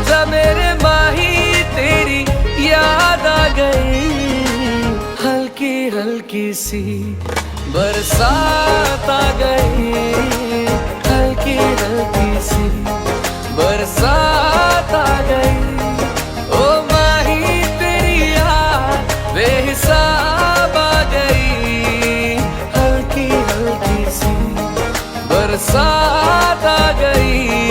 आजा मेरे माही तेरी याद आ गई, हल्की हल्की सी बरसात आ गई, हल्की हल्की सी बरसात आ गई। ओ माही तेरी याद बेहिसाब आ गई, हल्की हल्की सी बरसात आ गई।